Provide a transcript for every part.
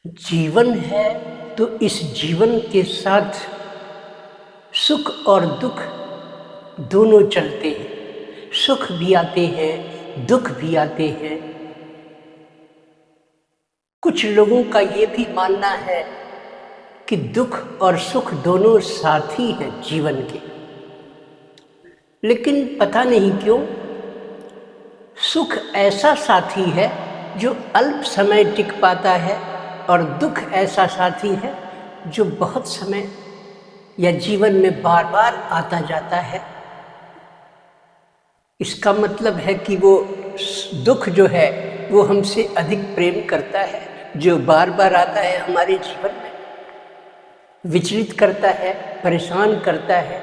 जीवन है तो इस जीवन के साथ सुख और दुख दोनों चलते हैं। सुख भी आते हैं, दुख भी आते हैं। कुछ लोगों का ये भी मानना है कि दुख और सुख दोनों साथी हैं जीवन के, लेकिन पता नहीं क्यों सुख ऐसा साथी है जो अल्प समय टिक पाता है और दुख ऐसा साथी है जो बहुत समय या जीवन में बार बार आता जाता है। इसका मतलब है कि वो दुख जो है वो हमसे अधिक प्रेम करता है, जो बार बार आता है हमारे जीवन में, विचलित करता है, परेशान करता है।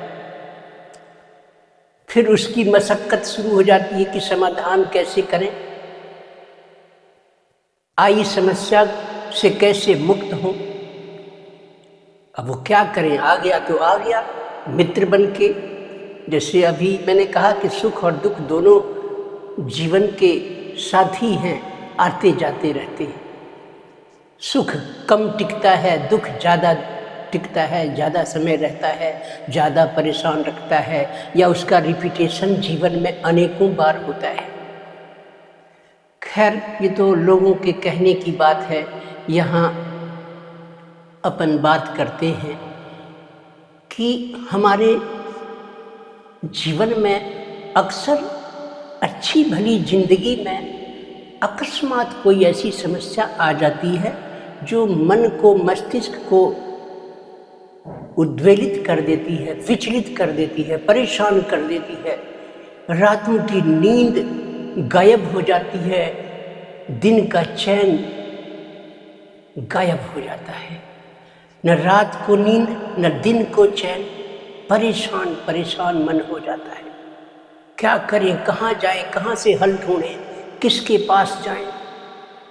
फिर उसकी मशक्कत शुरू हो जाती है कि समाधान कैसे करें, आई समस्या से कैसे मुक्त हों। अब वो क्या करें, आ गया तो आ गया मित्र बन के। जैसे अभी मैंने कहा कि सुख और दुख दोनों जीवन के साथी हैं, आते जाते रहते हैं। सुख कम टिकता है, दुख ज़्यादा टिकता है, ज़्यादा समय रहता है, ज़्यादा परेशान रखता है, या उसका रिपीटेशन जीवन में अनेकों बार होता है। खैर, ये तो लोगों के कहने की बात है। यहाँ अपन बात करते हैं कि हमारे जीवन में अक्सर अच्छी भली जिंदगी में अकस्मात कोई ऐसी समस्या आ जाती है जो मन को, मस्तिष्क को उद्वेलित कर देती है, विचलित कर देती है, परेशान कर देती है। रातों की नींद गायब हो जाती है, दिन का चैन गायब हो जाता है। न रात को नींद, न दिन को चैन, परेशान परेशान मन हो जाता है। क्या करें, कहाँ जाएं, कहाँ से हल ढूंढें, किसके पास जाएं,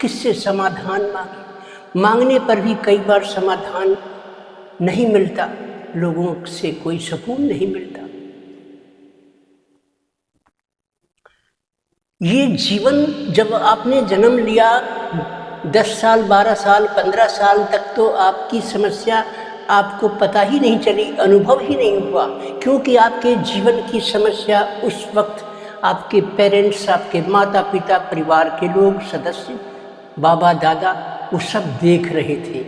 किससे समाधान मांगें। मांगने पर भी कई बार समाधान नहीं मिलता, लोगों से कोई सुकून नहीं मिलता। ये जीवन, जब आपने जन्म लिया 10 साल, 12 साल, 15 साल तक तो आपकी समस्या आपको पता ही नहीं चली, अनुभव ही नहीं हुआ, क्योंकि आपके जीवन की समस्या उस वक्त आपके पेरेंट्स, आपके माता पिता, परिवार के लोग, सदस्य, बाबा दादा, वो सब देख रहे थे,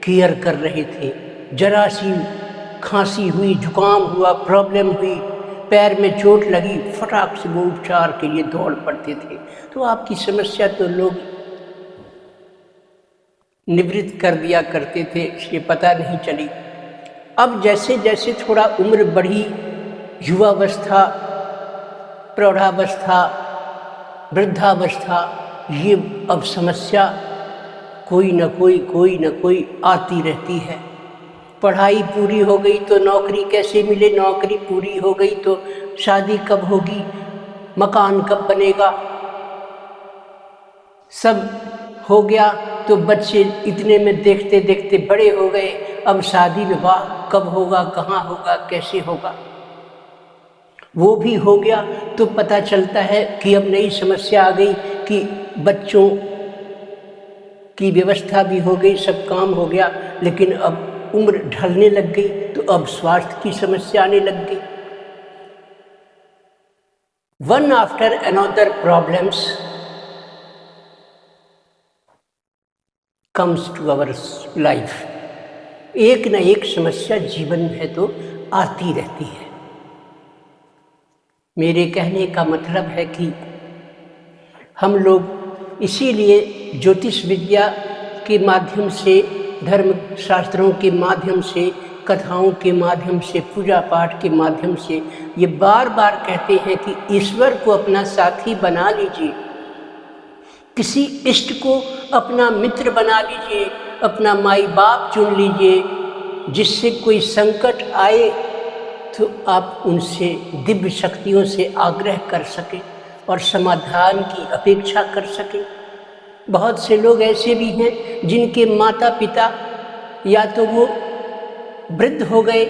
केयर कर रहे थे। जरा सी खांसी हुई, जुकाम हुआ, प्रॉब्लम हुई, पैर में चोट लगी, फटाक से वो उपचार के लिए दौड़ पड़ते थे। तो आपकी समस्या तो लोग निवृत्त कर दिया करते थे, इसलिए पता नहीं चली। अब जैसे जैसे थोड़ा उम्र बढ़ी, युवावस्था, प्रौढ़ावस्था, वृद्धावस्था, ये अब समस्या कोई न कोई आती रहती है। पढ़ाई पूरी हो गई तो नौकरी कैसे मिले, नौकरी पूरी हो गई तो शादी कब होगी, मकान कब बनेगा, सब हो गया तो बच्चे इतने में देखते देखते बड़े हो गए, अब शादी विवाह कब होगा, कहाँ होगा, कैसे होगा। वो भी हो गया तो पता चलता है कि अब नई समस्या आ गई कि बच्चों की व्यवस्था भी हो गई, सब काम हो गया, लेकिन अब उम्र ढलने लग गई तो अब स्वास्थ्य की समस्या आने लग गई। One after another problems comes to our life. एक न एक समस्या जीवन में तो आती रहती है। मेरे कहने का मतलब है कि हम लोग इसीलिए ज्योतिष विद्या के माध्यम से, धर्म शास्त्रों के माध्यम से, कथाओं के माध्यम से, पूजा पाठ के माध्यम से ये बार बार कहते हैं कि ईश्वर को अपना साथी बना लीजिए, किसी इष्ट को अपना मित्र बना लीजिए, अपना माई बाप चुन लीजिए, जिससे कोई संकट आए तो आप उनसे दिव्य शक्तियों से आग्रह कर सकें और समाधान की अपेक्षा कर सकें। बहुत से लोग ऐसे भी हैं जिनके माता पिता या तो वो वृद्ध हो गए,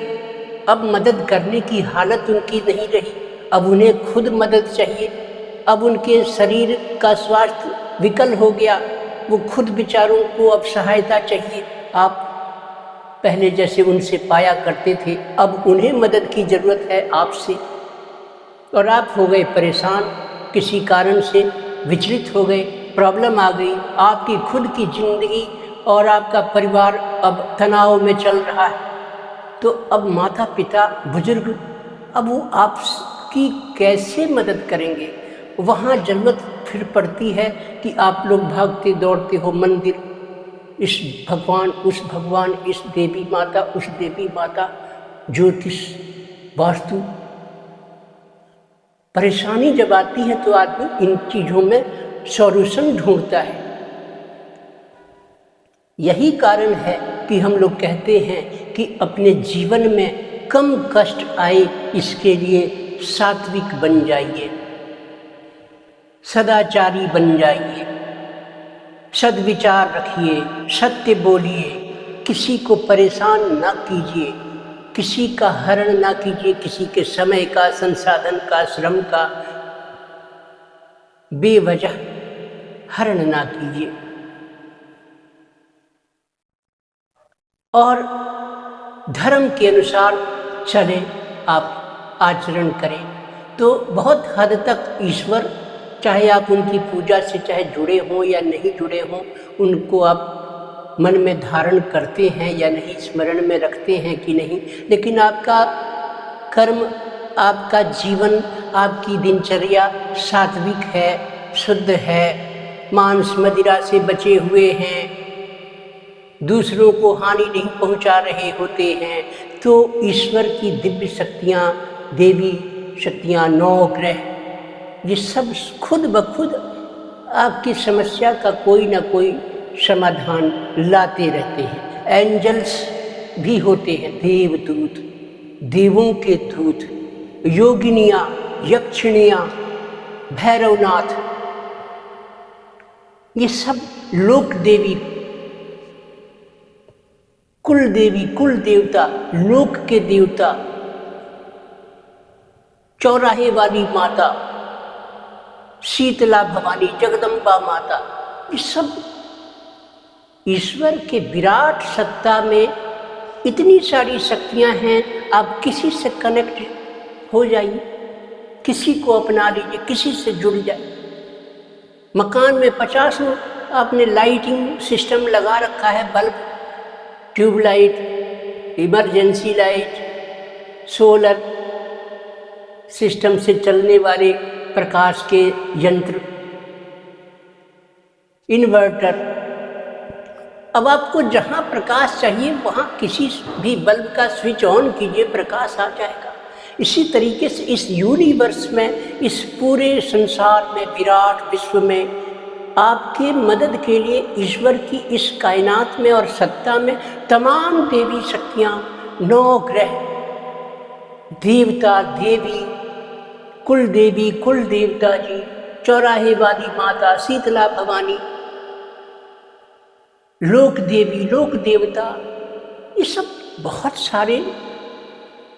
अब मदद करने की हालत उनकी नहीं रही, अब उन्हें खुद मदद चाहिए, अब उनके शरीर का स्वास्थ्य विकल हो गया, वो खुद बेचारों को अब सहायता चाहिए। आप पहले जैसे उनसे पाया करते थे, अब उन्हें मदद की ज़रूरत है आपसे। और आप हो गए परेशान, किसी कारण से विचलित हो गए, प्रॉब्लम आ गई, आपकी खुद की ज़िंदगी और आपका परिवार अब तनाव में चल रहा है। तो अब माता पिता बुजुर्ग, अब वो आपकी कैसे मदद करेंगे? वहाँ ज़रूरत फिर पड़ती है कि आप लोग भागते दौड़ते हो मंदिर, इस भगवान उस भगवान, इस देवी माता उस देवी माता, ज्योतिष, वास्तु। परेशानी जब आती है तो आदमी इन चीज़ों में सॉल्यूशन ढूंढता है। यही कारण है कि हम लोग कहते हैं कि अपने जीवन में कम कष्ट आए, इसके लिए सात्विक बन जाइए, सदाचारी बन जाइए, सद्विचार रखिए, सत्य बोलिए, किसी को परेशान ना कीजिए, किसी का हरण ना कीजिए, किसी के समय का, संसाधन का, श्रम का बेवजह हरण ना कीजिए। और धर्म के अनुसार चले, आप आचरण करें तो बहुत हद तक ईश्वर, चाहे आप उनकी पूजा से चाहे जुड़े हों या नहीं जुड़े हों, उनको आप मन में धारण करते हैं या नहीं, स्मरण में रखते हैं कि नहीं, लेकिन आपका कर्म, आपका जीवन, आपकी दिनचर्या सात्विक है, शुद्ध है, मांस मदिरा से बचे हुए हैं, दूसरों को हानि नहीं पहुंचा रहे होते हैं, तो ईश्वर की दिव्य शक्तियाँ, देवी शक्तियाँ, 9 ग्रह, ये सब खुद ब खुद आपकी समस्या का कोई ना कोई समाधान लाते रहते हैं। एंजल्स भी होते हैं, देवदूत, देवों के दूत, योगिनियाँ, यक्षिणियाँ, भैरवनाथ, ये सब लोक देवी, कुल देवी, कुल देवता, लोक के देवता, चौराहे वाली माता, शीतला भवानी, जगदम्बा माता, ये सब ईश्वर के विराट सत्ता में इतनी सारी शक्तियां हैं। आप किसी से कनेक्ट हो जाइए, किसी को अपना लीजिए, किसी से जुड़ जाए। मकान में 50 आपने लाइटिंग सिस्टम लगा रखा है, bulb, tubelight, emergency light, solar system से चलने वाले प्रकाश के यंत्र, इन्वर्टर। अब आपको जहाँ प्रकाश चाहिए वहाँ किसी भी बल्ब का स्विच ऑन कीजिए, प्रकाश आ जाएगा। इसी तरीके से इस यूनिवर्स में, इस पूरे संसार में, विराट विश्व में आपके मदद के लिए ईश्वर की इस कायनात में और सत्ता में तमाम देवी शक्तियाँ, 9 ग्रह, देवता देवी, कुल देवी कुल देवता जी, चौराहे वाली माता, शीतला भवानी, लोक देवी लोक देवता, ये सब बहुत सारे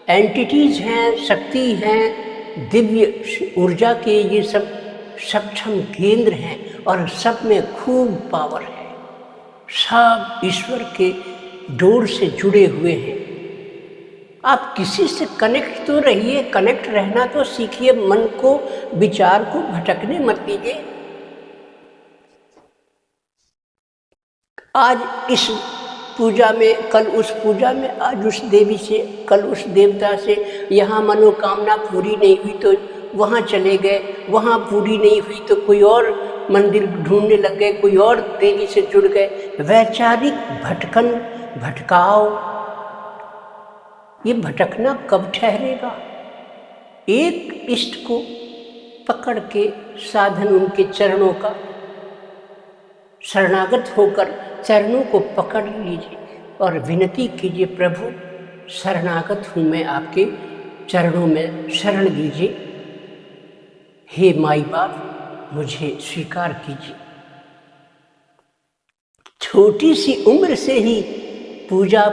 एंटिटीज हैं, शक्ति हैं, दिव्य ऊर्जा के ये सब सक्षम केंद्र हैं और सब में खूब पावर है। सब ईश्वर के डोर से जुड़े हुए हैं। आप किसी से कनेक्ट तो रहिए, कनेक्ट रहना तो सीखिए, मन को, विचार को भटकने मत दीजिए। आज इस पूजा में, कल उस पूजा में, आज उस देवी से, कल उस देवता से, यहाँ मनोकामना पूरी नहीं हुई तो वहाँ चले गए, वहाँ पूरी नहीं हुई तो कोई और मंदिर ढूंढने लग गए, कोई और देवी से जुड़ गए। वैचारिक भटकन, भटकाव, ये भटकना कब ठहरेगा? एक इष्ट को पकड़ के साधन, उनके चरणों का शरणागत होकर चरणों को पकड़ लीजिए और विनती कीजिए, प्रभु शरणागत हूँ मैं, आपके चरणों में शरण दीजिए, हे माई बाप मुझे स्वीकार कीजिए। छोटी सी उम्र से ही पूजा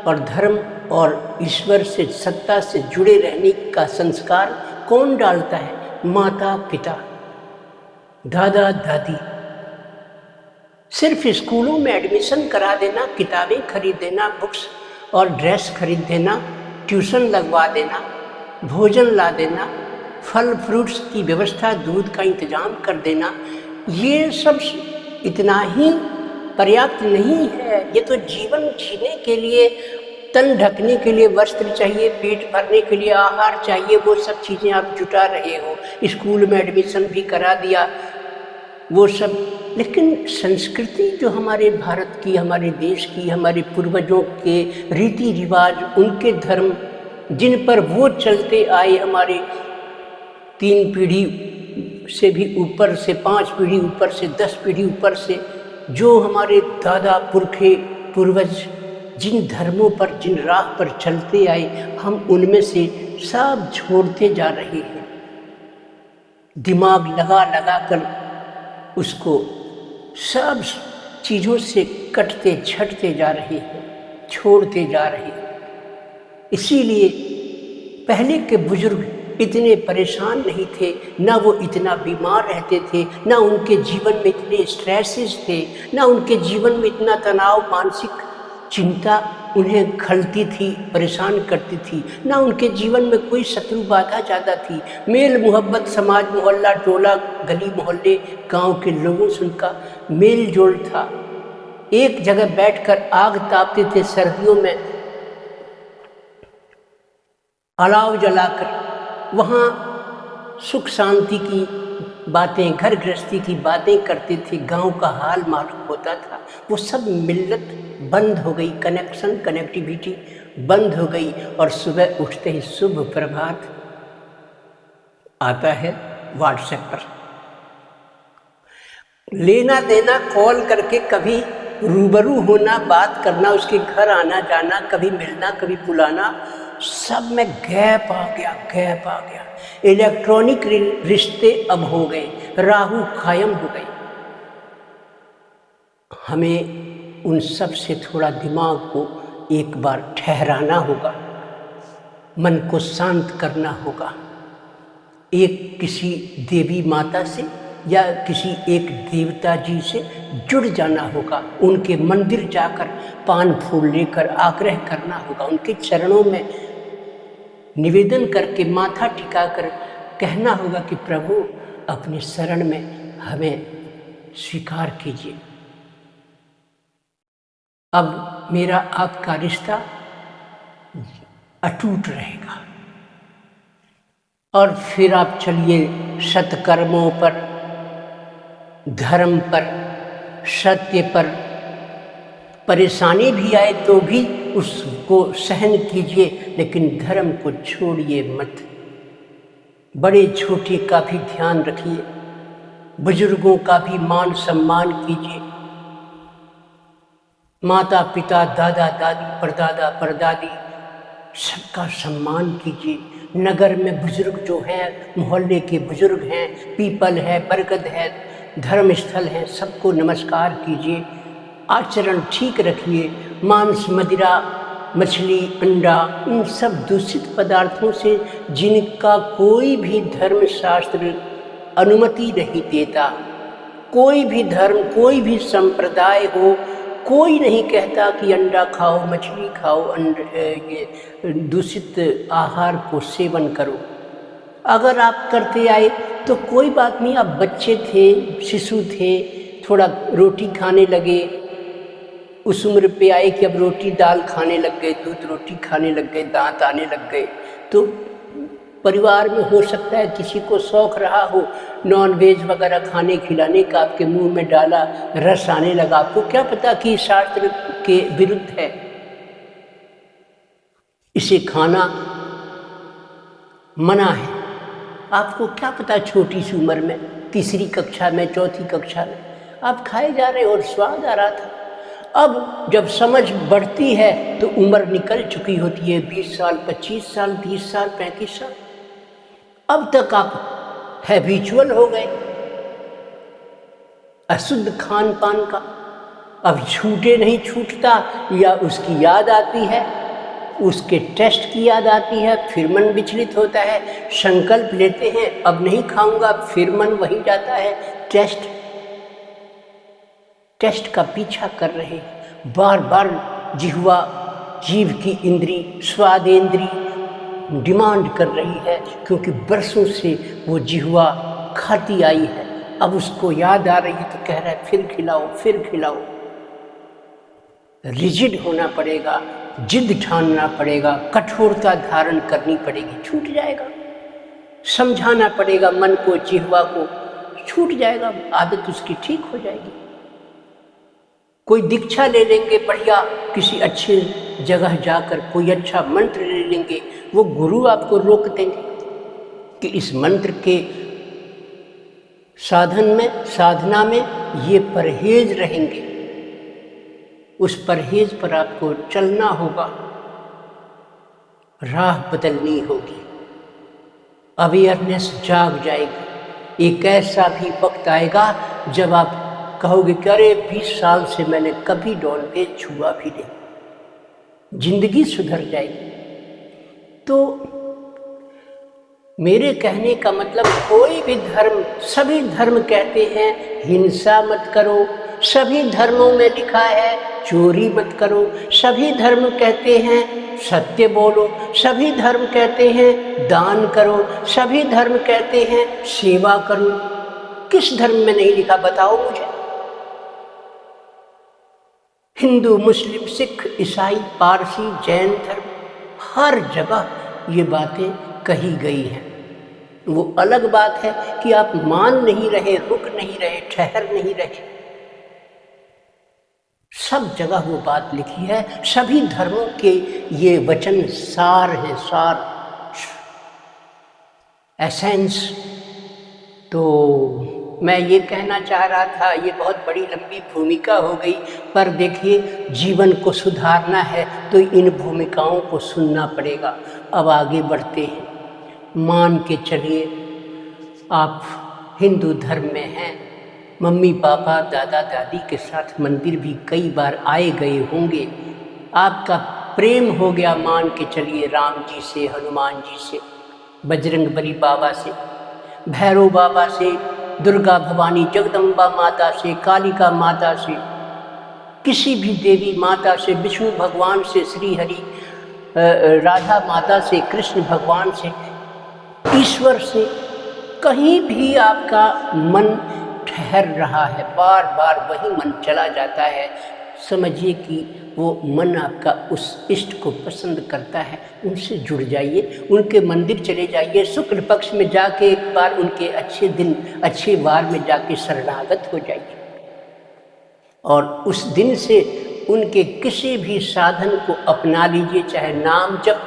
और धर्म और ईश्वर से, सत्ता से जुड़े रहने का संस्कार कौन डालता है? माता पिता, दादा दादी, सिर्फ स्कूलों में एडमिशन करा देना, किताबें खरीद देना, बुक्स और ड्रेस खरीद देना, ट्यूशन लगवा देना, भोजन ला देना, फल फ्रूट्स की व्यवस्था, दूध का इंतजाम कर देना, ये सब इतना ही पर्याप्त नहीं है। ये तो जीवन जीने के लिए, तन ढकने के लिए वस्त्र चाहिए, पेट भरने के लिए आहार चाहिए, वो सब चीज़ें आप जुटा रहे हो। स्कूल में एडमिशन भी करा दिया, वो सब। लेकिन संस्कृति जो हमारे भारत की, हमारे देश की, हमारे पूर्वजों के रीति रिवाज, उनके धर्म, जिन पर वो चलते आए, हमारे 3 पीढ़ी से भी ऊपर से, 5 पीढ़ी ऊपर से, 10 पीढ़ी ऊपर से, जो हमारे दादा पुरखे पूर्वज जिन धर्मों पर, जिन राह पर चलते आए, हम उनमें से सब छोड़ते जा रहे हैं। दिमाग लगा लगा कर उसको सब चीज़ों से कटते छटते जा रहे हैं, छोड़ते जा रहे हैं। इसीलिए पहले के बुजुर्ग इतने परेशान नहीं थे, ना वो इतना बीमार रहते थे, ना उनके जीवन में इतने स्ट्रेसेस थे, ना उनके जीवन में इतना तनाव, मानसिक चिंता उन्हें खलती थी, परेशान करती थी, ना उनके जीवन में कोई शत्रु बाधा ज़्यादा थी। मेल मोहब्बत, समाज, मोहल्ला, टोला, गली मोहल्ले, गांव के लोगों से उनका मेल जोल था। एक जगह बैठकर आग तापते थे सर्दियों में, अलाव जलाकर, वहाँ सुख शांति की बातें, घर गृहस्थी की बातें करते थे, गांव का हाल मालूम होता था। वो सब मिल्लत बंद हो गई, कनेक्शन, कनेक्टिविटी बंद हो गई, और सुबह उठते ही शुभ प्रभात आता है व्हाट्सएप पर। लेना देना, कॉल करके कभी रूबरू होना, बात करना, उसके घर आना जाना, कभी मिलना, कभी बुलाना, सब में गैप आ गया, गैप आ गया। इलेक्ट्रॉनिक रिश्ते अब हो गए, राहु कायम हो गए। हमें उन सब से थोड़ा दिमाग को एक बार ठहराना होगा, मन को शांत करना होगा। एक किसी देवी माता से या किसी एक देवता जी से जुड़ जाना होगा, उनके मंदिर जाकर पान फूल लेकर आग्रह करना होगा, उनके चरणों में निवेदन करके माथा टिकाकर कहना होगा कि प्रभु अपने शरण में हमें स्वीकार कीजिए। अब मेरा आपका रिश्ता अटूट रहेगा। और फिर आप चलिए सत्कर्मों पर, धर्म पर, सत्य पर। परेशानी भी आए तो भी उसको सहन कीजिए, लेकिन धर्म को छोड़िए मत। बड़े छोटे का भी ध्यान रखिए, बुजुर्गों का भी मान सम्मान कीजिए। माता पिता, दादा दादी, परदादा परदादी, सबका सम्मान कीजिए। नगर में बुजुर्ग जो हैं, मोहल्ले के बुजुर्ग हैं, पीपल है, बरगद है, धर्म स्थल है, सबको नमस्कार कीजिए। आचरण ठीक रखिए। मांस, मदिरा, मछली, अंडा, इन सब दूषित पदार्थों से जिनका कोई भी धर्मशास्त्र अनुमति नहीं देता, कोई भी धर्म, कोई भी संप्रदाय हो, कोई नहीं कहता कि अंडा खाओ, मछली खाओ, ये दूषित आहार को सेवन करो। अगर आप करते आए तो कोई बात नहीं, आप बच्चे थे, शिशु थे, थोड़ा रोटी खाने लगे, उस उम्र पे आए कि अब रोटी दाल खाने लग गए, दूध रोटी खाने लग गए, दांत आने लग गए, तो परिवार में हो सकता है किसी को शौक़ रहा हो नॉन वेज वगैरह खाने खिलाने का, आपके मुंह में डाला, रस आने लगा। आपको क्या पता कि शास्त्र के विरुद्ध है, इसे खाना मना है। आपको क्या पता, छोटी सी उम्र में, तीसरी कक्षा में, चौथी कक्षा में आप खाए जा रहे और स्वाद आ रहा था। अब जब समझ बढ़ती है तो उम्र निकल चुकी होती है, 20 साल, 25 साल, 30 साल, 35 साल। अब तक आप हैबिचुअल हो गए अशुद्ध खान पान का। अब छूटे नहीं छूटता, या उसकी याद आती है, उसके टेस्ट की याद आती है, फिर मन विचलित होता है। संकल्प लेते हैं अब नहीं खाऊंगा, फिर मन वही जाता है टेस्ट। टेस्ट का पीछा कर रहे हैं। बार बार जिह्वा, जीव की इंद्री, स्वादेंद्री डिमांड कर रही है, क्योंकि बरसों से वो जिह्वा खाती आई है। अब उसको याद आ रही है तो कह रहा है फिर खिलाओ, फिर खिलाओ। रिजिड होना पड़ेगा, जिद ठानना पड़ेगा, कठोरता धारण करनी पड़ेगी, छूट जाएगा। समझाना पड़ेगा मन को, जिह्वा को, छूट जाएगा, आदत उसकी ठीक हो जाएगी। कोई दीक्षा ले लेंगे बढ़िया, किसी अच्छे जगह जाकर कोई अच्छा मंत्र ले लेंगे, वो गुरु आपको रोक देंगे कि इस मंत्र के साधना में ये परहेज रहेंगे, उस परहेज पर आपको चलना होगा, राह बदलनी होगी, अवेयरनेस जाग जाएगी। एक ऐसा भी वक्त आएगा जब आप कहोगे कि अरे 20 साल से मैंने कभी नॉनवेज छुआ भी नहीं, जिंदगी सुधर जाएगी। तो मेरे कहने का मतलब, कोई भी धर्म, सभी धर्म कहते हैं हिंसा मत करो, सभी धर्मों में लिखा है चोरी मत करो, सभी धर्म कहते हैं सत्य बोलो, सभी धर्म कहते हैं दान करो, सभी धर्म कहते हैं सेवा करो। किस धर्म में नहीं लिखा, बताओ मुझे? हिंदू, मुस्लिम, सिख, ईसाई, पारसी, जैन धर्म, हर जगह ये बातें कही गई हैं। वो अलग बात है कि आप मान नहीं रहे, रुक नहीं रहे, ठहर नहीं रहे। सब जगह वो बात लिखी है, सभी धर्मों के ये वचन सार है, सार, एसेंस। तो मैं ये कहना चाह रहा था, ये बहुत बड़ी लंबी भूमिका हो गई, पर देखिए जीवन को सुधारना है तो इन भूमिकाओं को सुनना पड़ेगा। अब आगे बढ़ते हैं। मान के चलिए आप हिंदू धर्म में हैं, मम्मी पापा दादा दादी के साथ मंदिर भी कई बार आए गए होंगे, आपका प्रेम हो गया मान के चलिए राम जी से, हनुमान जी से, बजरंगबली बाबा से, भैरव बाबा से, दुर्गा भवानी जगदम्बा माता से, कालिका माता से, किसी भी देवी माता से, विष्णु भगवान से, श्री हरि राधा माता से, कृष्ण भगवान से, ईश्वर से, कहीं भी आपका मन ठहर रहा है, बार बार वही मन चला जाता है, समझिए कि वो मन आपका उस इष्ट को पसंद करता है। उनसे जुड़ जाइए, उनके मंदिर चले जाइए, शुक्ल पक्ष में जाके एक बार उनके अच्छे दिन, अच्छे वार में जाके शरणागत हो जाइए, और उस दिन से उनके किसी भी साधन को अपना लीजिए, चाहे नाम जप,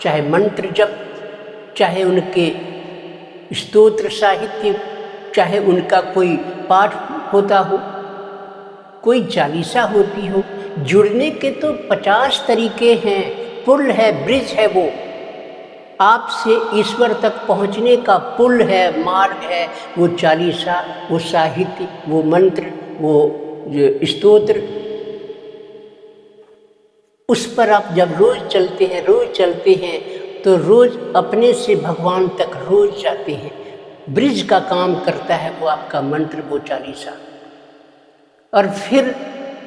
चाहे मंत्र जप, चाहे उनके स्तोत्र साहित्य, चाहे उनका कोई पाठ होता हो, कोई चालीसा होती हो। जुड़ने के तो 50 तरीके हैं, पुल है, ब्रिज है, वो आपसे ईश्वर तक पहुंचने का पुल है, मार्ग है, वो चालीसा, वो साहित्य, वो मंत्र, वो स्तोत्र। उस पर आप जब रोज चलते हैं तो रोज अपने से भगवान तक रोज जाते हैं। ब्रिज का काम करता है वो आपका मंत्र, वो चालीसा। और फिर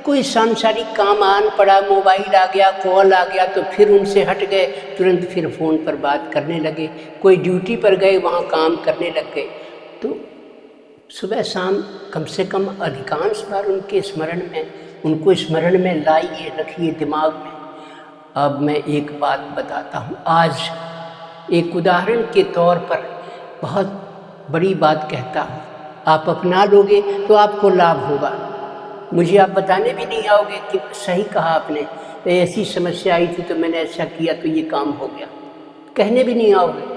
कोई सांसारिक काम आन पड़ा, मोबाइल आ गया, कॉल आ गया, तो फिर उनसे हट गए, तुरंत फिर फ़ोन पर बात करने लगे। कोई ड्यूटी पर गए, वहाँ काम करने लग गए। तो सुबह शाम कम से कम अधिकांश बार उनको स्मरण में लाइए, रखिए दिमाग में। अब मैं एक बात बताता हूँ, आज एक उदाहरण के तौर पर बहुत बड़ी बात कहता हूँ, आप अपना लोगे तो आपको लाभ होगा। मुझे आप बताने भी नहीं आओगे कि सही कहा आपने, ऐसी समस्या आई थी तो मैंने ऐसा किया तो ये काम हो गया, कहने भी नहीं आओगे।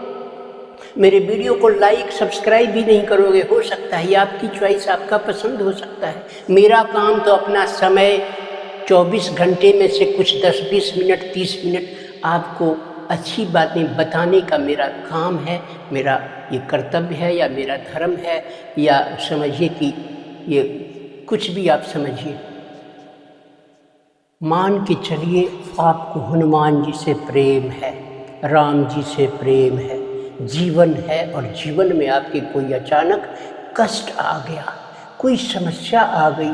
मेरे वीडियो को लाइक सब्सक्राइब भी नहीं करोगे। हो सकता है, ये आपकी चॉइस, आपका पसंद हो सकता है। मेरा काम तो अपना समय 24 घंटे में से कुछ 10-20 मिनट, 30 मिनट आपको अच्छी बातें बताने का मेरा काम है, मेरा ये कर्तव्य है, या मेरा धर्म है, या समझिए कि ये कुछ भी आप समझिए। मान के चलिए आपको हनुमान जी से प्रेम है, राम जी से प्रेम है, जीवन है, और जीवन में आपके कोई अचानक कष्ट आ गया, कोई समस्या आ गई,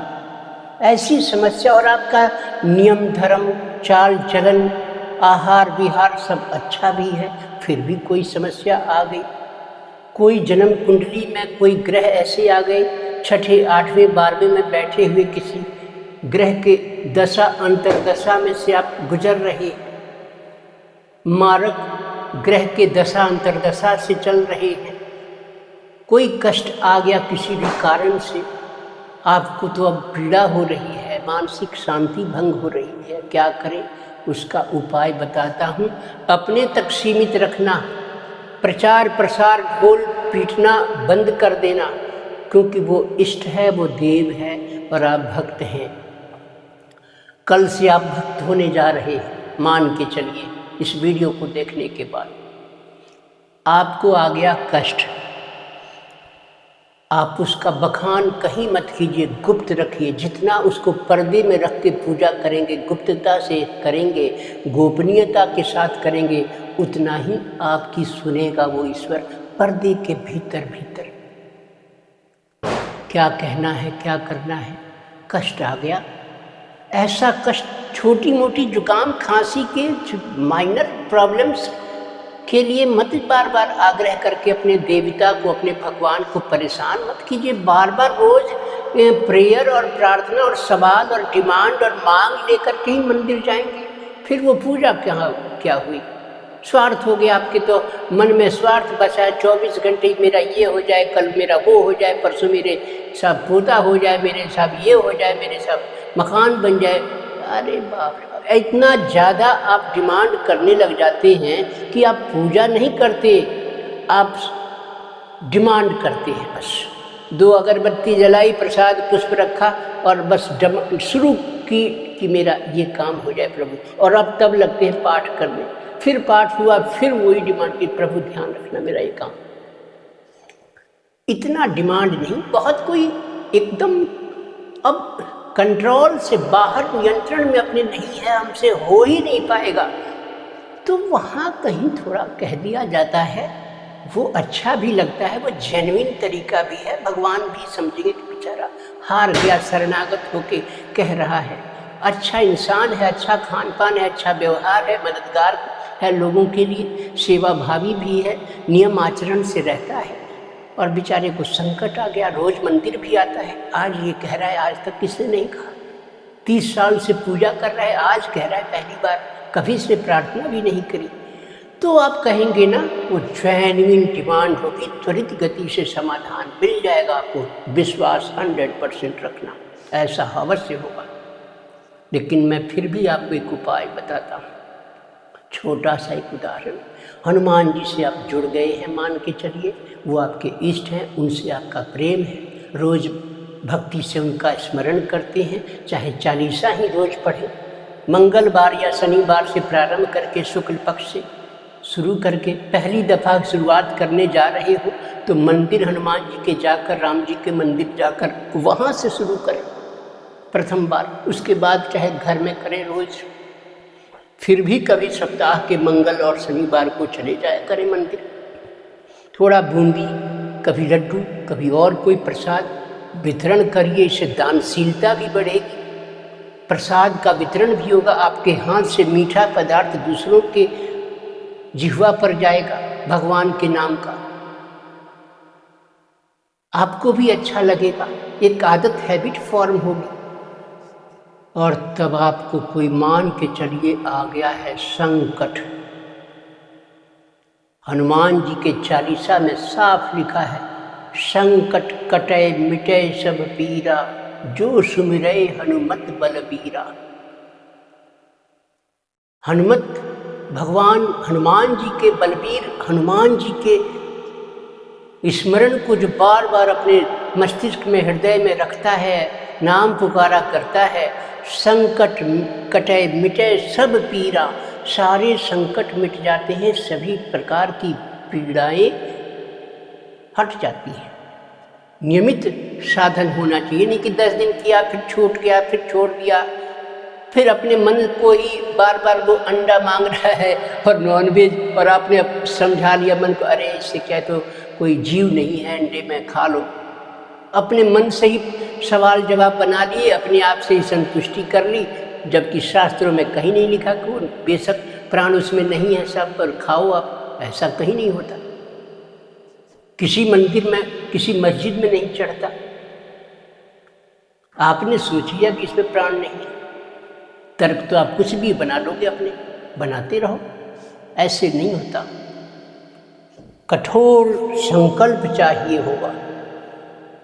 ऐसी समस्या, और आपका नियम धर्म चाल चलन आहार विहार सब अच्छा भी है, फिर भी कोई समस्या आ गई। कोई जन्म कुंडली में कोई ग्रह ऐसे आ गए, छठे 8वें 12वें में बैठे हुए किसी ग्रह के दशा अंतरदशा में से आप गुजर रहे, मारक ग्रह के दशा अंतरदशा से चल रहे हैं, कोई कष्ट आ गया किसी भी कारण से, आपको तो अब पीड़ा हो रही है, मानसिक शांति भंग हो रही है, क्या करें? उसका उपाय बताता हूँ। अपने तक सीमित रखना, प्रचार प्रसार ढोल पीटना बंद कर देना, क्योंकि वो इष्ट है, वो देव है और आप भक्त हैं। कल से आप भक्त होने जा रहे हैं, मान के चलिए। इस वीडियो को देखने के बाद आपको आ गया कष्ट, आप उसका बखान कहीं मत कीजिए, गुप्त रखिए। जितना उसको पर्दे में रख के पूजा करेंगे, गुप्तता से करेंगे, गोपनीयता के साथ करेंगे, उतना ही आपकी सुनेगा वो ईश्वर पर्दे के भीतर भीतर। क्या कहना है, क्या करना है? कष्ट आ गया, ऐसा कष्ट छोटी मोटी जुकाम खांसी के माइनर प्रॉब्लम्स के लिए मत बार बार आग्रह करके अपने देवता को, अपने भगवान को परेशान मत कीजिए। बार बार रोज प्रेयर और प्रार्थना और सवाल और डिमांड और मांग लेकर के ही मंदिर जाएंगे, फिर वो पूजा क्या हुई? स्वार्थ हो गया आपके, तो मन में स्वार्थ बचा है। 24 घंटे मेरा ये हो जाए, कल मेरा वो हो जाए, परसों मेरे साथ पोता हो जाए, मेरे साथ ये हो जाए, मेरे साथ मकान बन जाए। अरे बाप रे बाप, इतना ज़्यादा आप डिमांड करने लग जाते हैं कि आप पूजा नहीं करते, आप डिमांड करते हैं। बस 2 अगरबत्ती जलाई, प्रसाद पुष्प रखा और बस शुरू की कि मेरा ये काम हो जाए प्रभु, और अब तब लगते हैं पाठ करने। फिर पाठ हुआ, फिर वही डिमांड की प्रभु ध्यान रखना मेरा ये काम। इतना डिमांड नहीं, बहुत कोई एकदम अब कंट्रोल से बाहर, नियंत्रण में अपने नहीं है, हमसे हो ही नहीं पाएगा, तो वहाँ कहीं थोड़ा कह दिया जाता है, वो अच्छा भी लगता है, वो जेन्युइन तरीका भी है। भगवान भी समझेंगे कि बेचारा हार गया, शरणागत होके कह रहा है, अच्छा इंसान है, अच्छा खान पान है, अच्छा व्यवहार है, मददगार है लोगों के लिए, सेवा भावी भी है, नियम आचरण से रहता है, और बेचारे को संकट आ गया, रोज मंदिर भी आता है। आज ये कह रहा है, आज तक किसने नहीं कहा, 30 साल से पूजा कर रहा है, आज कह रहा है पहली बार, कभी से प्रार्थना भी नहीं करी। तो आप कहेंगे ना, वो जेन्युइन डिमांड होगी, त्वरित गति से समाधान मिल जाएगा आपको, विश्वास 100% रखना, ऐसा अवश्य होगा। लेकिन मैं फिर भी आपको एक उपाय बताता हूँ, छोटा सा एक उदाहरण। हनुमान जी से आप जुड़ गए हैं, मान के चलिए, वो आपके इष्ट हैं, उनसे आपका प्रेम है, रोज़ भक्ति से उनका स्मरण करते हैं, चाहे 40 ही रोज़ पढ़ें, मंगलवार या शनिवार से प्रारंभ करके शुक्ल पक्ष से शुरू करके पहली दफ़ा शुरुआत करने जा रहे हो तो मंदिर हनुमान जी के जाकर, राम जी के मंदिर जाकर वहाँ से शुरू करें प्रथम बार। उसके बाद चाहे घर में करें रोज़, फिर भी कभी सप्ताह के मंगल और शनिवार को चले जाया करें मंदिर। थोड़ा बूंदी, कभी लड्डू, कभी और कोई प्रसाद वितरण करिए, इससे दानशीलता भी बढ़ेगी, प्रसाद का वितरण भी होगा, आपके हाथ से मीठा पदार्थ दूसरों के जिह्वा पर जाएगा भगवान के नाम का, आपको भी अच्छा लगेगा, एक आदत हैबिट फॉर्म होगी। और तब आपको कोई मान के चलिए आ गया है संकट। हनुमान जी के 40 में साफ लिखा है, संकट कटे मिटे सब पीरा, जो सुमिरै हनुमत बलबीरा। हनुमत भगवान हनुमान जी के बलबीर, हनुमान जी के स्मरण को जो बार बार अपने मस्तिष्क में, हृदय में रखता है, नाम पुकारा करता है, संकट कटे मिटे सब पीरा, सारे संकट मिट जाते हैं, सभी प्रकार की पीड़ाएं हट जाती हैं। नियमित साधन होना चाहिए, नहीं कि 10 दिन किया फिर छूट गया, फिर छोड़ दिया, फिर अपने मन को ही बार बार वो अंडा मांग रहा है और नॉनवेज, और आपने समझा लिया मन को, अरे इससे क्या, तो कोई जीव नहीं है, अंडे में खा लो, अपने मन से ही सवाल जवाब बना लिए, अपने आप से ही संतुष्टि कर ली, जबकि शास्त्रों में कहीं नहीं लिखा कि बेशक प्राण उसमें नहीं है, सब पर खाओ आप, ऐसा कहीं नहीं होता। किसी मंदिर में, किसी मस्जिद में नहीं चढ़ता। आपने सोच लिया कि इसमें प्राण नहीं है, तर्क तो आप कुछ भी बना लोगे, अपने बनाते रहो, ऐसे नहीं होता। कठोर संकल्प चाहिए होगा।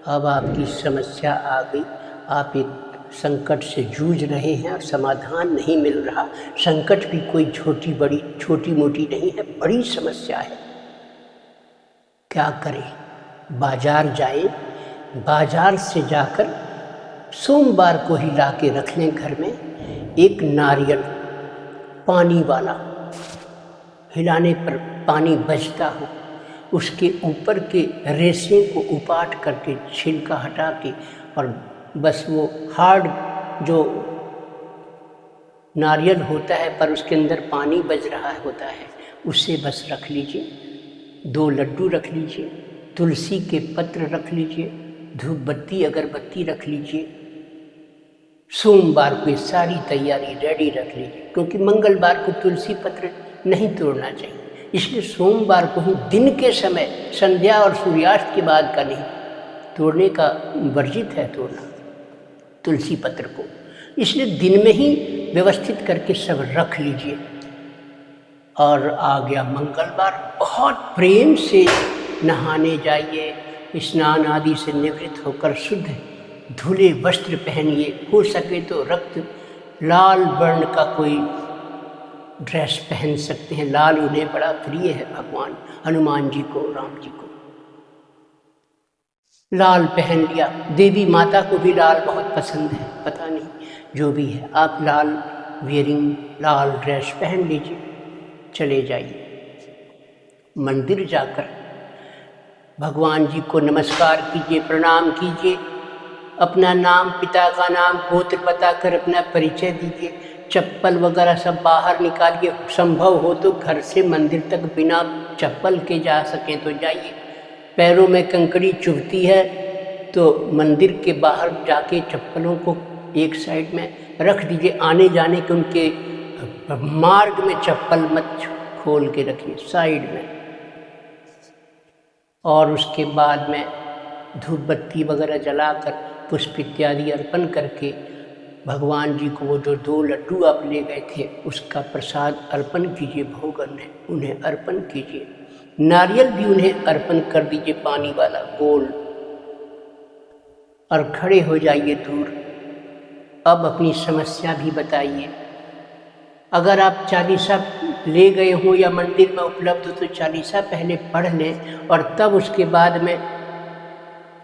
अब आपकी समस्या आ गई, आप एक संकट से जूझ रहे हैं और समाधान नहीं मिल रहा। संकट भी कोई छोटी मोटी नहीं है, बड़ी समस्या है। क्या करें? बाजार जाए, बाजार से जाकर सोमवार को ही ला के रख लें घर में एक नारियल पानी वाला, हिलाने पर पानी बजता हो, उसके ऊपर के रेशे को उपाट करके छिलका हटा के, और बस वो हार्ड जो नारियल होता है पर उसके अंदर पानी बज रहा होता है, उसे बस रख लीजिए। 2 लड्डू रख लीजिए, तुलसी के पत्र रख लीजिए, धूप बत्ती अगरबत्ती रख लीजिए। सोमवार को सारी तैयारी रेडी रख लीजिए, क्योंकि मंगलवार को तुलसी पत्र नहीं तोड़ना चाहिए, इसलिए सोमवार को ही दिन के समय, संध्या और सूर्यास्त के बाद का नहीं, तोड़ने का वर्जित है तोड़ना तुलसी पत्र को, इसलिए दिन में ही व्यवस्थित करके सब रख लीजिए। और आ गया मंगलवार, बहुत प्रेम से नहाने जाइए, स्नान आदि से निवृत्त होकर शुद्ध धुले वस्त्र पहनिए, हो सके तो रक्त लाल वर्ण का कोई ड्रेस पहन सकते हैं, लाल उन्हें बड़ा प्रिय है, भगवान हनुमान जी को, राम जी को लाल पहन लिया। देवी माता को भी लाल बहुत पसंद है, पता नहीं, जो भी है, आप लाल वेयरिंग लाल ड्रेस पहन लीजिए, चले जाइए। मंदिर जाकर भगवान जी को नमस्कार कीजिए, प्रणाम कीजिए, अपना नाम, पिता का नाम, गोत्र बताकर अपना परिचय दीजिए, चप्पल वगैरह सब बाहर निकालिए, संभव हो तो घर से मंदिर तक बिना चप्पल के जा सकें तो जाइए। पैरों में कंकड़ी चुभती है तो मंदिर के बाहर जाके चप्पलों को एक साइड में रख दीजिए, आने जाने के उनके मार्ग में चप्पल मत खोल के रखिए, साइड में। और उसके बाद में धूप बत्ती वगैरह जलाकर पुष्प इत्यादि अर्पण करके भगवान जी को वो जो 2 लड्डू आप ले गए थे उसका प्रसाद अर्पण कीजिए, भोग उन्हें अर्पण कीजिए, नारियल भी उन्हें अर्पण कर दीजिए, पानी वाला गोल, और खड़े हो जाइए दूर। अब अपनी समस्या भी बताइए। अगर आप चालीसा ले गए हो या मंदिर में उपलब्ध हो तो चालीसा पहले पढ़ लें, और तब उसके बाद में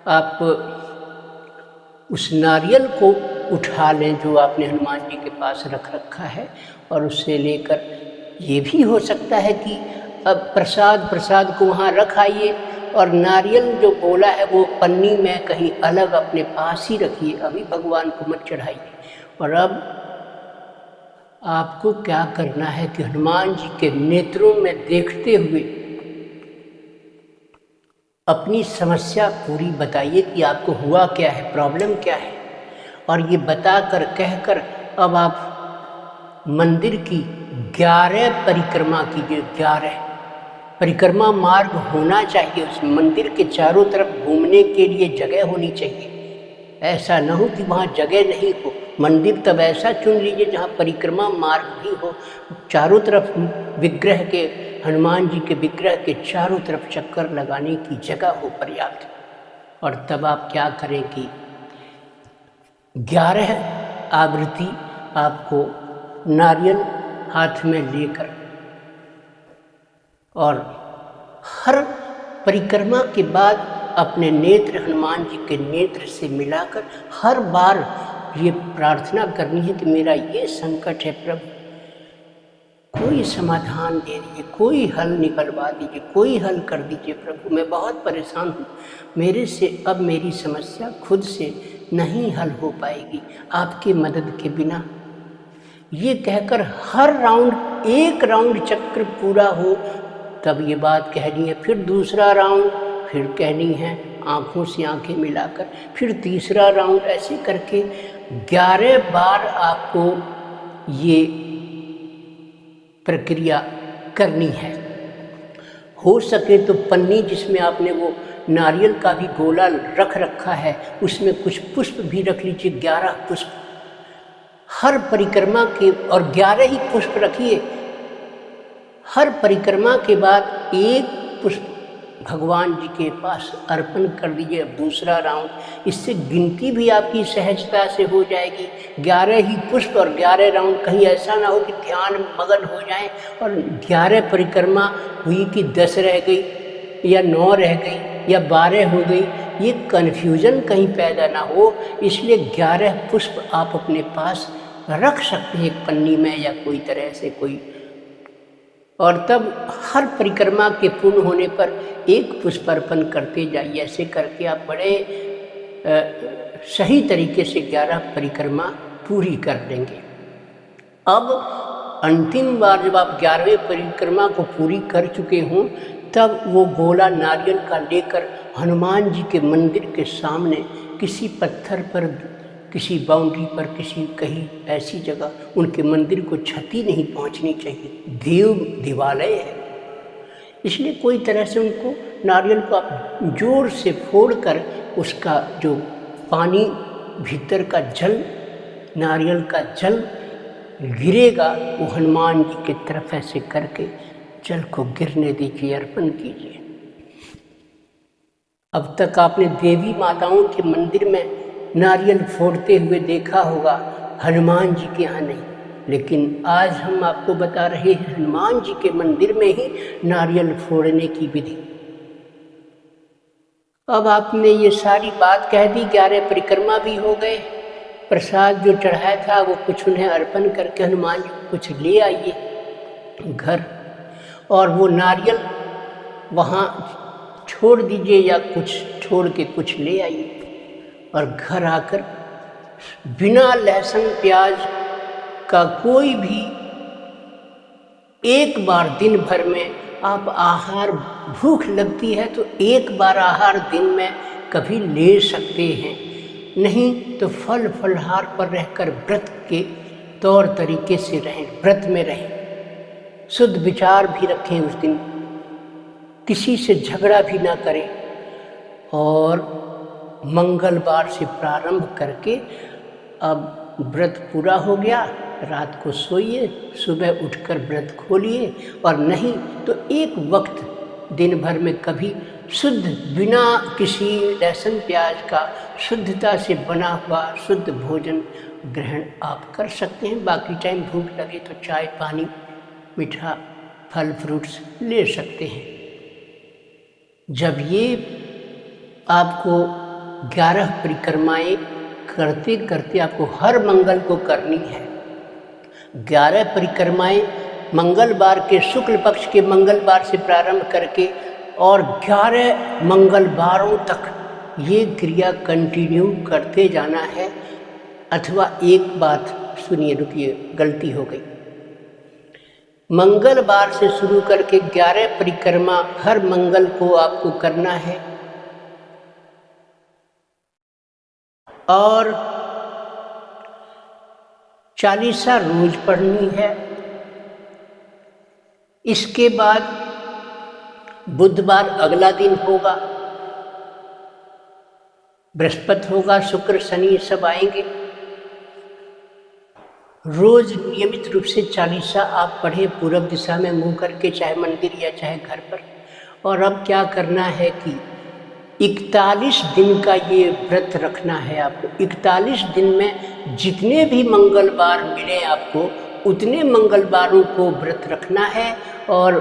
आप उस नारियल को उठा लें जो आपने हनुमान जी के पास रख रखा है, और उससे लेकर ये भी हो सकता है कि अब प्रसाद को वहाँ रख आइए, और नारियल जो बोला है वो पन्नी में कहीं अलग अपने पास ही रखिए, अभी भगवान को मत चढ़ाइए। और अब आपको क्या करना है कि हनुमान जी के नेत्रों में देखते हुए अपनी समस्या पूरी बताइए कि आपको हुआ क्या है, प्रॉब्लम क्या है, और ये बताकर कहकर अब आप मंदिर की 11 परिक्रमा कीजिए। 11 परिक्रमा मार्ग होना चाहिए, उस मंदिर के चारों तरफ घूमने के लिए जगह होनी चाहिए। ऐसा न हो कि वहाँ जगह नहीं हो, मंदिर तब ऐसा चुन लीजिए जहाँ परिक्रमा मार्ग भी हो, चारों तरफ विग्रह के, हनुमान जी के विग्रह के चारों तरफ चक्कर लगाने की जगह हो पर्याप्त। और तब आप क्या करें कि 11 आवृत्ति आपको नारियल हाथ में लेकर, और हर परिक्रमा के बाद अपने नेत्र हनुमान जी के नेत्र से मिलाकर हर बार ये प्रार्थना करनी है कि मेरा ये संकट है प्रभु, कोई समाधान दे दीजिए, कोई हल निकलवा दीजिए, कोई हल कर दीजिए प्रभु, मैं बहुत परेशान हूँ, मेरे से अब मेरी समस्या खुद से नहीं हल हो पाएगी आपकी मदद के बिना। ये कहकर हर राउंड, एक राउंड चक्र पूरा हो तब ये बात कहनी है, फिर दूसरा राउंड फिर कहनी है आँखों से आँखें मिलाकर, फिर तीसरा राउंड, ऐसे करके 11 बार आपको ये प्रक्रिया करनी है। हो सके तो पन्नी जिसमें आपने वो नारियल का भी गोला रख रखा है उसमें कुछ पुष्प भी रख लीजिए, 11 पुष्प हर परिक्रमा के, और 11 ही पुष्प रखिए। हर परिक्रमा के बाद एक पुष्प भगवान जी के पास अर्पण कर दीजिए। अब दूसरा राउंड, इससे गिनती भी आपकी सहजता से हो जाएगी। 11 ही पुष्प और 11 राउंड, कहीं ऐसा ना हो कि ध्यान मगन हो जाए और 11 परिक्रमा हुई कि 10 रह गई या 9 रह गई या 12 हो गई, ये कन्फ्यूज़न कहीं पैदा ना हो। इसलिए 11 पुष्प आप अपने पास रख सकते हैं एक पन्नी में या कोई तरह से कोई, और तब हर परिक्रमा के पूर्ण होने पर एक पुष्प अर्पण करते जाइए। ऐसे करके आप बड़े सही तरीके से 11 परिक्रमा पूरी कर देंगे। अब अंतिम बार जब आप 11वें परिक्रमा को पूरी कर चुके हों, तब वो गोला नारियल का लेकर हनुमान जी के मंदिर के सामने किसी पत्थर पर, किसी बाउंड्री पर, किसी कहीं ऐसी जगह, उनके मंदिर को क्षति नहीं पहुंचनी चाहिए, देवालय है, इसलिए कोई तरह से उनको नारियल को आप जोर से फोड़कर उसका जो पानी, भीतर का जल, नारियल का जल गिरेगा, वो हनुमान जी की तरफ ऐसे करके जल को गिरने दीजिए, अर्पण कीजिए। अब तक आपने देवी माताओं के मंदिर में नारियल फोड़ते हुए देखा होगा, हनुमान जी के यहाँ नहीं, लेकिन आज हम आपको बता रहे हैं हनुमान जी के मंदिर में ही नारियल फोड़ने की विधि। अब आपने ये सारी बात कह दी, 11 परिक्रमा भी हो गए, प्रसाद जो चढ़ाया था वो कुछ उन्हें अर्पण करके हनुमान जी कुछ ले आइए घर, और वो नारियल वहाँ छोड़ दीजिए या कुछ छोड़ के कुछ ले आइए, और घर आकर बिना लहसुन प्याज का कोई भी एक बार दिन भर में आप आहार, भूख लगती है तो एक बार आहार दिन में कभी ले सकते हैं, नहीं तो फल फलहार पर रहकर व्रत के तौर तरीके से रहें, व्रत में रहें, शुद्ध विचार भी रखें उस दिन, किसी से झगड़ा भी ना करें, और मंगलवार से प्रारंभ करके अब व्रत पूरा हो गया, रात को सोइए, सुबह उठकर व्रत खोलिए, और नहीं तो एक वक्त दिन भर में कभी शुद्ध, बिना किसी लहसुन प्याज का शुद्धता से बना हुआ शुद्ध भोजन ग्रहण आप कर सकते हैं। बाकी टाइम भूख लगे तो चाय पानी, मीठा फल फ्रूट्स ले सकते हैं। जब ये आपको 11 परिक्रमाएँ करते करते आपको हर मंगल को करनी है, 11 परिक्रमाएँ मंगलवार के, शुक्ल पक्ष के मंगलवार से प्रारंभ करके और 11 मंगलवारों तक ये क्रिया कंटिन्यू करते जाना है। अथवा एक बात सुनिए, रुकिए, गलती हो गई, मंगलवार से शुरू करके 11 परिक्रमा हर मंगल को आपको करना है, और चालीसा रोज पढ़नी है। इसके बाद बुधवार अगला दिन होगा, बृहस्पति होगा, शुक्र शनि सब आएंगे। रोज नियमित रूप से चालीसा आप पढ़ें, पूर्व दिशा में मुंह करके, चाहे मंदिर या चाहे घर पर। और अब क्या करना है कि 41 दिन का ये व्रत रखना है आपको। 41 दिन में जितने भी मंगलवार मिले आपको, उतने मंगलवारों को व्रत रखना है। और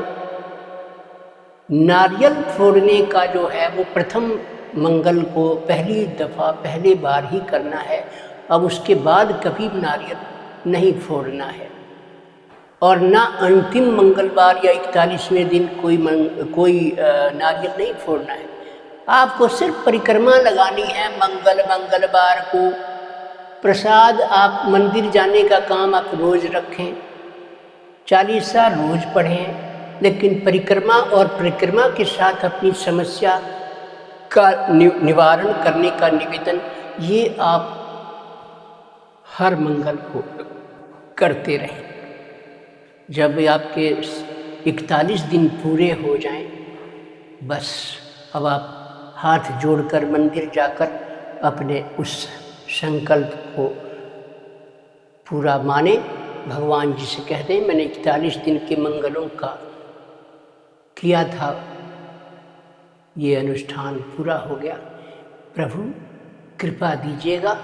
नारियल फोड़ने का जो है वो प्रथम मंगल को पहली दफ़ा, पहले बार ही करना है। अब उसके बाद कभी नारियल नहीं फोड़ना है, और ना अंतिम मंगलवार या 41वें दिन कोई नारियल नहीं फोड़ना है। आपको सिर्फ परिक्रमा लगानी है। मंगलवार को प्रसाद, आप मंदिर जाने का काम आप रोज़ रखें, चालीसा रोज़ पढ़ें, लेकिन परिक्रमा और परिक्रमा के साथ अपनी समस्या का निवारण करने का निवेदन, ये आप हर मंगल को करते रहें। जब आपके 41 दिन पूरे हो जाएं, बस अब आप हाथ जोड़कर मंदिर जाकर अपने उस संकल्प को पूरा माने। भगवान जी से कह दें, मैंने 41 दिन के मंगलों का किया था, ये अनुष्ठान पूरा हो गया, प्रभु कृपा दीजिएगा,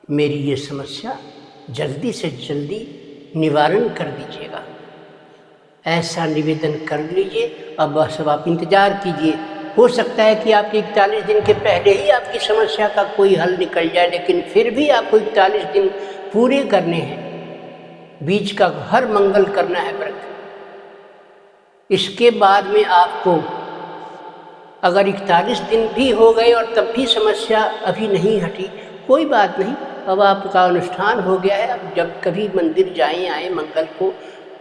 मेरी ये समस्या जल्दी से जल्दी निवारण कर दीजिएगा। ऐसा निवेदन कर लीजिए। अब बस अब आप इंतज़ार कीजिए। हो सकता है कि आपके 41 दिन के पहले ही आपकी समस्या का कोई हल निकल जाए, लेकिन फिर भी आपको 41 दिन पूरे करने हैं। बीच का हर मंगल करना है व्रत। इसके बाद में आपको अगर 41 दिन भी हो गए और तब भी समस्या अभी नहीं हटी, कोई बात नहीं, अब आपका अनुष्ठान हो गया है। अब जब कभी मंदिर जाएं आए मंगल को,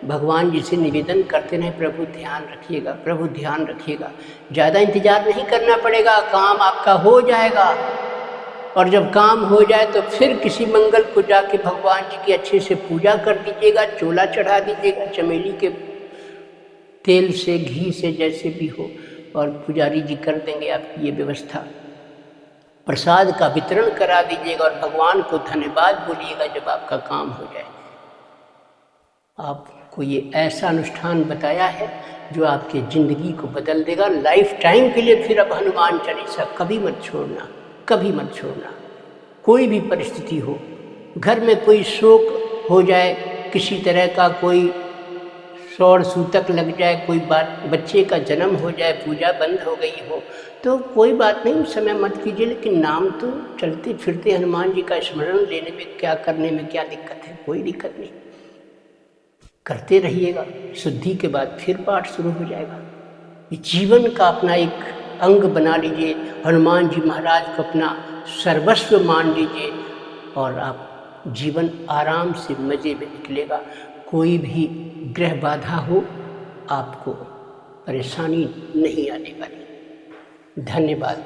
भगवान जी से निवेदन करते रहें, प्रभु ध्यान रखिएगा, प्रभु ध्यान रखिएगा। ज़्यादा इंतज़ार नहीं करना पड़ेगा, काम आपका हो जाएगा। और जब काम हो जाए तो फिर किसी मंगल को जाके भगवान जी की अच्छे से पूजा कर दीजिएगा, चोला चढ़ा दीजिएगा चमेली के तेल से, घी से, जैसे भी हो, और पुजारी जी कर देंगे आपकी ये व्यवस्था। प्रसाद का वितरण करा दीजिएगा और भगवान को धन्यवाद बोलिएगा जब आपका काम हो जाए। आपको ये ऐसा अनुष्ठान बताया है जो आपके ज़िंदगी को बदल देगा लाइफ टाइम के लिए। फिर अब हनुमान चालीसा कभी मत छोड़ना, कभी मत छोड़ना। कोई भी परिस्थिति हो, घर में कोई शोक हो जाए, किसी तरह का कोई शौर सूतक लग जाए, कोई बात, बच्चे का जन्म हो जाए, पूजा बंद हो गई हो, तो कोई बात नहीं, उस समय मत कीजिए, लेकिन नाम तो चलते फिरते हनुमान जी का स्मरण लेने में, क्या करने में क्या दिक्कत है? कोई दिक्कत नहीं, करते रहिएगा। शुद्धि के बाद फिर पाठ शुरू हो जाएगा। ये जीवन का अपना एक अंग बना लीजिए, हनुमान जी महाराज को अपना सर्वस्व मान लीजिए और आप जीवन आराम से मज़े में निकलेगा। कोई भी ग्रह बाधा हो, आपको परेशानी नहीं आने वाली। धन्यवाद।